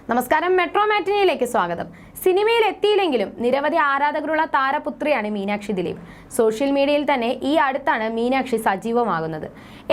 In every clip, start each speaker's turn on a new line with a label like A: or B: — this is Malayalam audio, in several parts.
A: നമസ്കാരം, മെട്രോ മാറ്റിനിയിലേക്ക് സ്വാഗതം. സിനിമയിൽ എത്തിയില്ലെങ്കിലും നിരവധി ആരാധകരുള്ള താരപുത്രിയാണ് മീനാക്ഷി ദിലീപ്. സോഷ്യൽ മീഡിയയിൽ തന്നെ ഈ അടുത്താണ് മീനാക്ഷി സജീവമാകുന്നത്.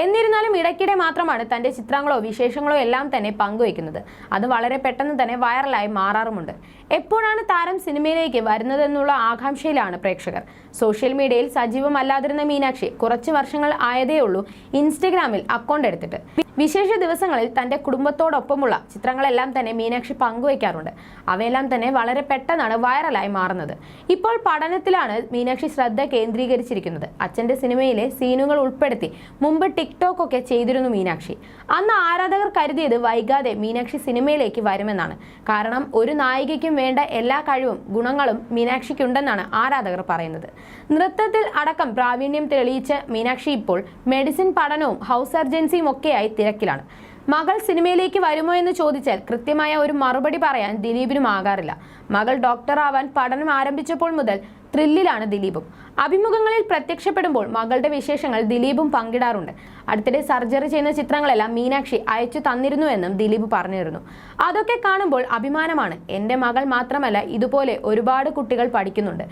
A: എന്നിരുന്നാലും ഇടയ്ക്കിടെ മാത്രമാണ് തന്റെ ചിത്രങ്ങളോ വിശേഷങ്ങളോ എല്ലാം തന്നെ പങ്കുവയ്ക്കുന്നത്. അത് വളരെ പെട്ടെന്ന് തന്നെ വൈറലായി മാറാറുമുണ്ട്. എപ്പോഴാണ് താരം സിനിമയിലേക്ക് വരുന്നതെന്നുള്ള ആകാംക്ഷയിലാണ് പ്രേക്ഷകർ. സോഷ്യൽ മീഡിയയിൽ സജീവമല്ലാതിരുന്ന മീനാക്ഷി കുറച്ച് വർഷങ്ങൾ ആയതേ ഉള്ളൂ ഇൻസ്റ്റഗ്രാമിൽ അക്കൗണ്ട് എടുത്തിട്ട്. വിശേഷ ദിവസങ്ങളിൽ തന്റെ കുടുംബത്തോടൊപ്പമുള്ള ചിത്രങ്ങളെല്ലാം തന്നെ മീനാക്ഷി പങ്കുവയ്ക്കാറുണ്ട്. അവയെല്ലാം തന്നെ വളരെ പെട്ടെന്നാണ് വൈറലായി മാറുന്നത്. ഇപ്പോൾ പഠനത്തിലാണ് മീനാക്ഷി ശ്രദ്ധ കേന്ദ്രീകരിച്ചിരിക്കുന്നത്. അച്ഛന്റെ സിനിമയിലെ സീനുകൾ ഉൾപ്പെടുത്തി മുമ്പ് ടിക്ടോക്ക് ഒക്കെ ചെയ്തിരുന്നു മീനാക്ഷി. അന്ന് ആരാധകർ കരുതിയത് വൈകാതെ മീനാക്ഷി സിനിമയിലേക്ക് വരുമെന്നാണ്. കാരണം ഒരു നായികയ്ക്കും വേണ്ട എല്ലാ കഴിവും ഗുണങ്ങളും മീനാക്ഷിക്കുണ്ടെന്നാണ് ആരാധകർ പറയുന്നത്. നൃത്തത്തിൽ അടക്കം പ്രാവീണ്യം തെളിയിച്ച മീനാക്ഷി ഇപ്പോൾ മെഡിസിൻ പഠനവും ഹൗസ് സർജൻസിയും ഒക്കെയായി തിരക്കിലാണ്. മകൾ സിനിമയിലേക്ക് വരുമോ എന്ന് ചോദിച്ചാൽ കൃത്യമായ ഒരു മറുപടി പറയാൻ ദിലീപിനും ആകാറില്ല. മകൾ ഡോക്ടറാവാൻ പഠനം ആരംഭിച്ചപ്പോൾ മുതൽ ത്രില്ലിലാണ് ദിലീപും. അഭിമുഖങ്ങളിൽ പ്രത്യക്ഷപ്പെടുമ്പോൾ മകളുടെ വിശേഷങ്ങൾ ദിലീപും പങ്കിടാറുണ്ട്. അടുത്തിടെ സർജറി ചെയ്യുന്ന ചിത്രങ്ങളെല്ലാം മീനാക്ഷി അയച്ചു തന്നിരുന്നുവെന്നും ദിലീപ് പറഞ്ഞിരുന്നു. അതൊക്കെ കാണുമ്പോൾ അഭിമാനമാണ്. എൻ്റെ മകൾ മാത്രമല്ല, ഇതുപോലെ ഒരുപാട് കുട്ടികൾ പഠിക്കുന്നുണ്ട്.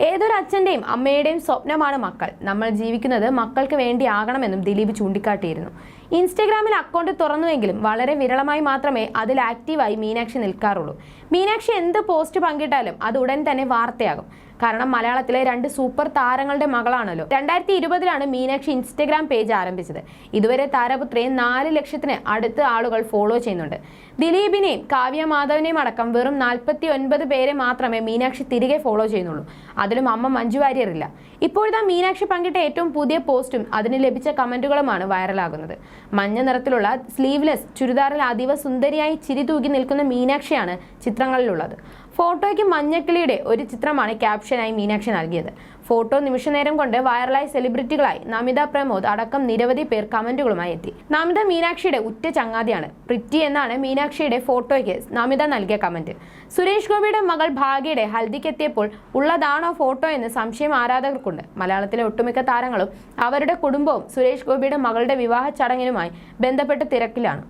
A: ഏതൊരു അച്ഛൻ്റെയും അമ്മയുടെയും സ്വപ്നമാണ് മക്കൾ. നമ്മൾ ജീവിക്കുന്നത് മക്കൾക്ക് വേണ്ടിയാകണമെന്നും ദിലീപ് ചൂണ്ടിക്കാട്ടിയിരുന്നു. ഇൻസ്റ്റഗ്രാമിൽ അക്കൗണ്ട് തുറന്നുവെങ്കിലും വളരെ വിരളമായി മാത്രമേ അതിൽ ആക്റ്റീവായി മീനാക്ഷി നിൽക്കാറുള്ളൂ. മീനാക്ഷി എന്ത് പോസ്റ്റ് പങ്കിട്ടാലും അത് ഉടൻ തന്നെ വാർത്തയാകും. കാരണം മലയാളത്തിലെ 2 സൂപ്പർ താരങ്ങളുടെ മകളാണല്ലോ. 2020 മീനാക്ഷി ഇൻസ്റ്റഗ്രാം പേജ് ആരംഭിച്ചത്. ഇതുവരെ താരപുത്രിയെ 4 ലക്ഷത്തിന് അടുത്ത് ആളുകൾ ഫോളോ ചെയ്യുന്നുണ്ട്. ദിലീപിനെയും കാവ്യ മാധവനെയും അടക്കം വെറും 49 പേരെ മാത്രമേ മീനാക്ഷി തിരികെ ഫോളോ ചെയ്യുന്നുള്ളൂ. അതിലും അമ്മ മഞ്ജു വാര്യറില്ല. ഇപ്പോഴത്തെ മീനാക്ഷി പങ്കിട്ട ഏറ്റവും പുതിയ പോസ്റ്റും അതിന് ലഭിച്ച കമന്റുകളുമാണ് വൈറലാകുന്നത്. മഞ്ഞ നിറത്തിലുള്ള സ്ലീവ്ലെസ് ചുരിദാറിൽ അതീവ സുന്ദരിയായി ചിരി തൂക്കി നിൽക്കുന്ന മീനാക്ഷിയാണ് ചിത്രങ്ങളിലുള്ളത്. ഫോട്ടോയ്ക്ക് മഞ്ഞക്കിളിയുടെ ഒരു ചിത്രമാണ് ക്യാപ്ഷനായി മീനാക്ഷി നൽകിയത്. ഫോട്ടോ നിമിഷനേരം കൊണ്ട് വൈറലായി സെലിബ്രിറ്റികളായി നമിത പ്രമോദ് അടക്കം നിരവധി പേർ കമന്റുകളുമായി എത്തി. നമിത മീനാക്ഷിയുടെ ഉറ്റ ചങ്ങാതിയാണ്. പ്രിറ്റി എന്നാണ് മീനാക്ഷിയുടെ ഫോട്ടോയ്ക്ക് നമിത നൽകിയ കമന്റ്. സുരേഷ് ഗോപിയുടെ മകൾ ഭാഗ്യയുടെ ഹൽദിക്കെത്തിയപ്പോൾ ഉള്ളതാണോ ഫോട്ടോ എന്ന് സംശയം ആരാധകർക്കുണ്ട്. മലയാളത്തിലെ ഒട്ടുമിക്ക താരങ്ങളും അവരുടെ കുടുംബവും സുരേഷ് ഗോപിയുടെ മകളുടെ വിവാഹ ചടങ്ങിനുമായി ബന്ധപ്പെട്ട് തിരക്കിലാണ്.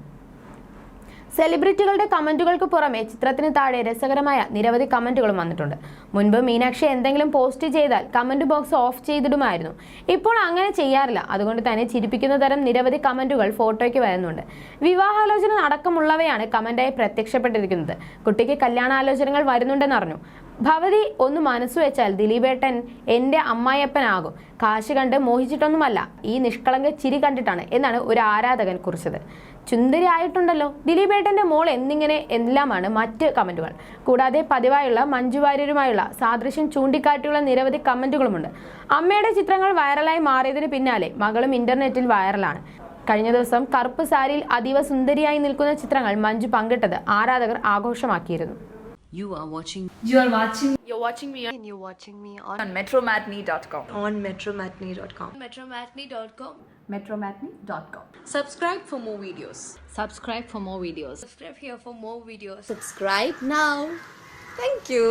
A: സെലിബ്രിറ്റികളുടെ കമന്റുകൾക്ക് പുറമെ ചിത്രത്തിന് താഴെ രസകരമായ നിരവധി കമന്റുകളും വന്നിട്ടുണ്ട്. മുൻപ് മീനാക്ഷി എന്തെങ്കിലും പോസ്റ്റ് ചെയ്താൽ കമന്റ് ബോക്സ് ഓഫ് ചെയ്തിടുമായിരുന്നു. ഇപ്പോൾ അങ്ങനെ ചെയ്യാറില്ല. അതുകൊണ്ട് തന്നെ ചിരിപ്പിക്കുന്ന തരം നിരവധി കമന്റുകൾ ഫോട്ടോയ്ക്ക് വരുന്നുണ്ട്. വിവാഹാലോചന അടക്കമുള്ളവയാണ് കമന്റായി പ്രത്യക്ഷപ്പെട്ടിരിക്കുന്നത്. കുട്ടിക്ക് കല്യാണാലോചനകൾ വരുന്നുണ്ടെന്നറിഞ്ഞു. ഭവതി ഒന്ന് മനസ്സു വെച്ചാൽ ദിലീപേട്ടൻ എൻ്റെ അമ്മായിയപ്പനാകും. കാശ് കണ്ട് മോഹിച്ചിട്ടൊന്നുമല്ല, ഈ നിഷ്കളങ്ക ചിരി കണ്ടിട്ടാണ് എന്നാണ് ഒരു ആരാധകൻ കുറിച്ചത്. ചുന്ദരി ആയിട്ടുണ്ടല്ലോ ദിലീപേട്ടൻ്റെ മോൾ എന്നിങ്ങനെ എല്ലാമാണ് മറ്റ് കമന്റുകൾ. കൂടാതെ പതിവായുള്ള മഞ്ജു വാര്യരുമായുള്ള സാദൃശ്യം ചൂണ്ടിക്കാട്ടിയുള്ള നിരവധി കമന്റുകളുമുണ്ട്. അമ്മയുടെ ചിത്രങ്ങൾ വൈറലായി മാറിയതിന് പിന്നാലെ മകളും ഇന്റർനെറ്റിൽ വൈറലാണ്. കഴിഞ്ഞ ദിവസം കറുപ്പ് സാരിയിൽ അതീവ സുന്ദരിയായി നിൽക്കുന്ന ചിത്രങ്ങൾ മഞ്ജു പങ്കിട്ടത് ആരാധകർ ആഘോഷമാക്കിയിരുന്നു.
B: You're watching me on
C: metromatney.com.
B: metromatney.com.
C: Subscribe for more videos.
B: Subscribe for more videos.
C: Subscribe here for more videos.
B: Subscribe now.
C: Thank you.